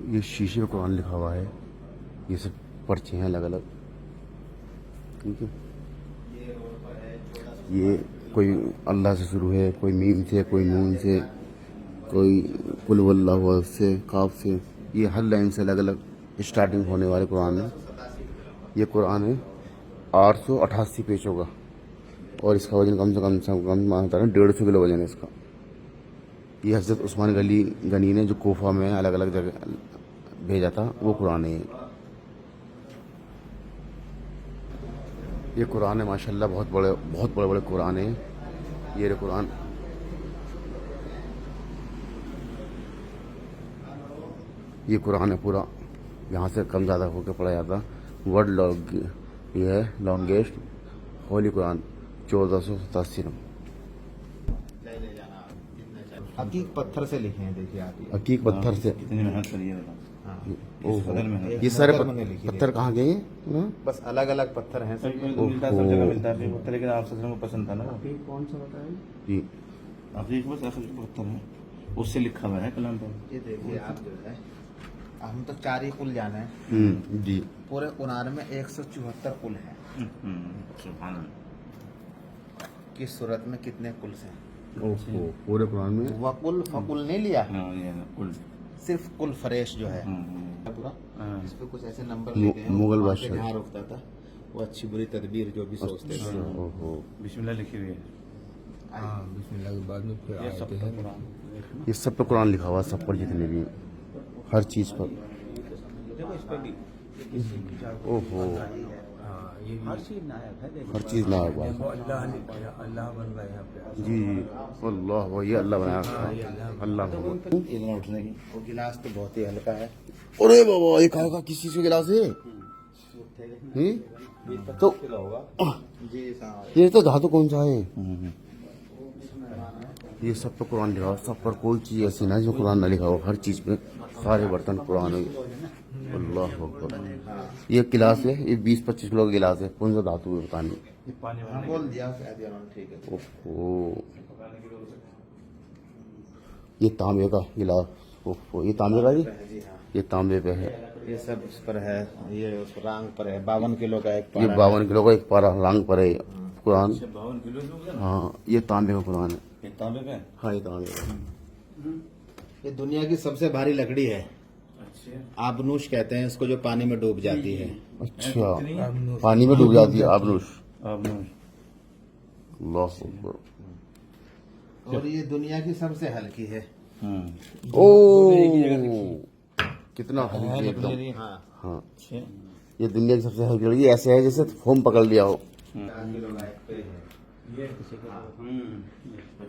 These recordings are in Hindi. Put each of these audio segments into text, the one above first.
ये शीशे पे कुरान लिखा हुआ है, ये सब पर्चे हैं अलग अलग, ठीक है। ये कोई अल्लाह से शुरू है, कोई मीम से, कोई नून से, कोई कुल वल्लाहु से, काफ से, ये हर लाइन से अलग अलग स्टार्टिंग होने वाले कुरान है। ये कुरान है 888 पेजों का और इसका वजन कम से कम मानता है 150 किलो वजन है इसका। ये हज़रत उस्मान गनी ने जो कोफा में अलग अलग जगह भेजा था वो कुरान है। ये कुरान है माशाल्लाह, बहुत बड़े बड़े कुरान है। ये कुरान ये कुरान है पूरा, यहाँ से कम ज़्यादा होकर पढ़ा जाता। वर्ल्ड लॉन्ग ये है लॉन्गेस्ट होली कुरान 1487 में। हकीक पत्थर से लिखे हैं, देखिए आप ये। हकीक पत्थर से कितनी मेहनत करी है। ये सारे पत्थर कहाँ गए हैं? बस अलग अलग पत्थर हैं सब। मिलता है, सब जगह मिलता है पत्थर, लेकिन आप सच में पसंद था ना। कौन सा बताया? जी हकीक बस असल पत्थर है, उससे लिखा हुआ है कलम पर। ये देखिए आप जो है, हम तो 4 ही कुल जाने हैं। जी। पूरे कुरान में 174 कुल हैं। सुभान अल्लाह। किस सूरत में कितने कुल हैं? ओहो, पूरे कुरान में वकुल फकुल नहीं लिया, हाँ ये ना कुल। सिर्फ कुल फ्रेश जो है पूरा। हाँ। इस पे कुछ ऐसे नंबर लिखे हैं। मुगल वहाँ पे बादशाह। जहाँ रुकता था वो अच्छी बुरी तदबीर जो भी सोचते थे। ओहो, बिस्मिल्लाह लिखी हुई है। बिस्मिल्लाह के बाद में फिर ये सब आयतें हैं। कुरान। ये सब पे कुरान लिखा हुआ, सब पर जितने भी हर चीज़ पर। देखो इस पे भी ओहो, हर चीज नायक है। देखो हर चीज़ ना हुआ। अल्लाह बन रहा है यहाँ पे। जी अल्लाह, वो ये अल्लाह बनाया था, अल्लाह को। इतना उठने की। वो गिलास तो बहुत ही हल्का है। अरे बाबा, ये कहा किस चीज़ का गिलास है? तो जी साहब, ये तो धातु कौन सा है? ये सब पे कुरान लिखा हुआ, सब पर कोई चीज़ ऐसी ना जो कुरान ना लिखा हो। हर चीज़ पे सारे बर्तन कुरान है। अल्लाह अकबर। ये गिलास है, ये 20-25 किलो का गिलास है, कौन सा धातु है पता नहीं। पानी हाँ बोल दिया शायद उन्होंने, ठीक है। ओहो, ये तांबे का गिलास। ओहो, ये तांबे का जी, जी हाँ, ये तांबे पे है। ये सब उस पर है, ये उस रांग पर है। 52 किलो का एक ये पारा है। 52 किलो का एक पारा रंग पर है कुरान। 52 किलो जो है। हाँ, ये तांबे का कुरान है। ये तांबे पे। हाँ, ये तांबे का। ये दुनिया की सबसे भारी लकड़ी है। अच्छा। आबनूश कहते हैं इसको, जो पानी में डूब जाती है। अच्छा, पानी में डूब जाती है आबनूश। अब अल्लाह अकबर। और ये दुनिया की सबसे हल्की है। ओ, कितना हल्की है एकदम। हाँ, हाँ, अच्छा। ये दुनिया की सबसे हल्की लड़की, ऐसे है जैसे फोम पकड़ लिया हो। 4 किलो का एक पे है।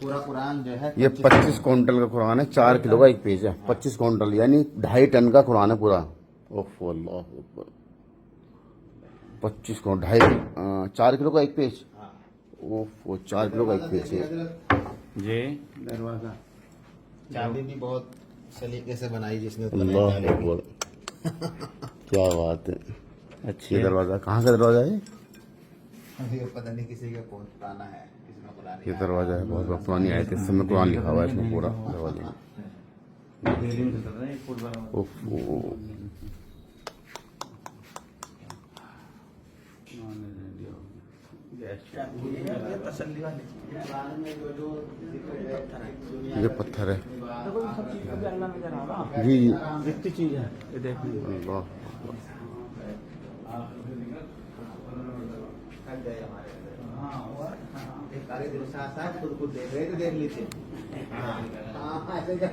पूरा कुरान जो है ये 25 क्विंटल का कुरान है, 4 किलो का एक पेज है। 25 क्विंटल यानी 2.5 टन का कुरान है पूरा। ओह अल्लाह अकबर। 25 क्विंटल 2.5 4 किलो का एक पेज। ओह, 4 किलो का एक पेज है। ये दरवाजा चाबी भी बहुत सलीके से बनाई जिसने उसको अल्लाह निकालेगी। अकबर, क्या बात है। अच्छी ये दरवाजा कहाँ का दरवाजा है? ये पता नहीं किसी का कौन पुराना है, किसी का पुरानी ये दरवाजा है, बहुत पुरानी आयत है, इसमें कुरान लिखा हुआ है इसमें पूरा दरवाजे में। दिल्ली में चल रहा है फुट बना। ओह, तसल्ली वाली। कुरान में जो ये पत्थर है देखो ये सब चीज अभी अल्लाह नजर आ रहा जी। इतनी चीज है, ये देख लीजिए। अल्लाह हाँ, और एक सारे दिन साथ खुद देख रहे थे, देख लीजिए। हाँ, ऐसे क्या?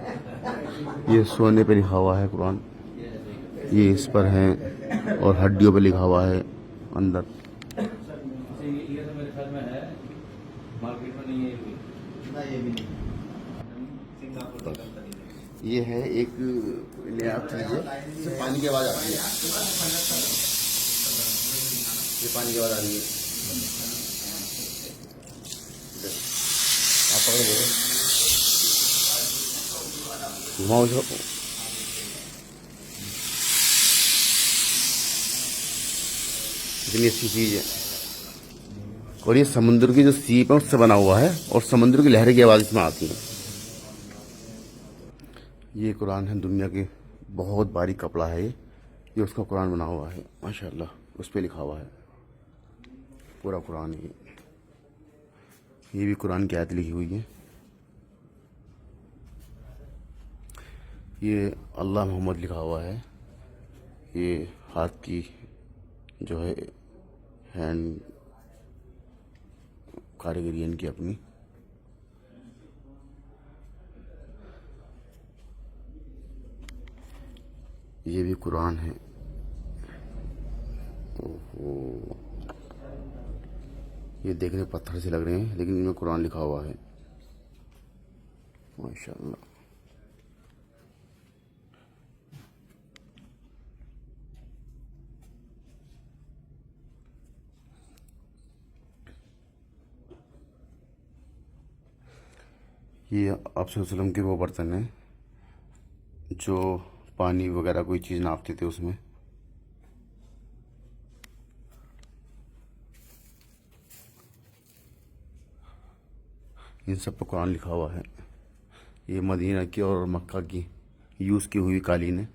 ये सोने पे लिखा हुआ है कुरान, ये इस पर है और हड्डियों पे लिखा हुआ है अंदर। ये तो मेरे ख्याल में है, मार्केट में नहीं है ये। ना ये भी नहीं, सिंगापुर की कंपनी है। ये है एक नया चीज है, इससे पानी की आवाज आती है। ये पानी की आवाज आ रही है, आप पकड़ लो, घुमाओ इसको। इतनी अच्छी चीज है। और ये समुद्र की जो सीप है उससे बना हुआ है और समुद्र की लहर की आवाज़ इसमें आती है। ये कुरान है, दुनिया के बहुत बारीक कपड़ा है ये उसका कुरान बना हुआ है माशाल्लाह, उस पर लिखा हुआ है पूरा कुरान। ये भी कुरान की आयत लिखी हुई है। ये अल्लाह मोहम्मद लिखा हुआ है। ये हाथ की जो है हैंड कारीगरी है इनकी अपनी। ये भी कुरान है। ओहो, ये देखने पत्थर से लग रहे हैं लेकिन इनमें कुरान लिखा हुआ है माशाल्लाह। ये आप वसल्लम के वो बर्तन हैं जो पानी वगैरह कोई चीज़ नापते थे उसमें। इन सब पर कुरान लिखा हुआ है। ये मदीना की और मक्का की यूज़ की हुई कालीन है।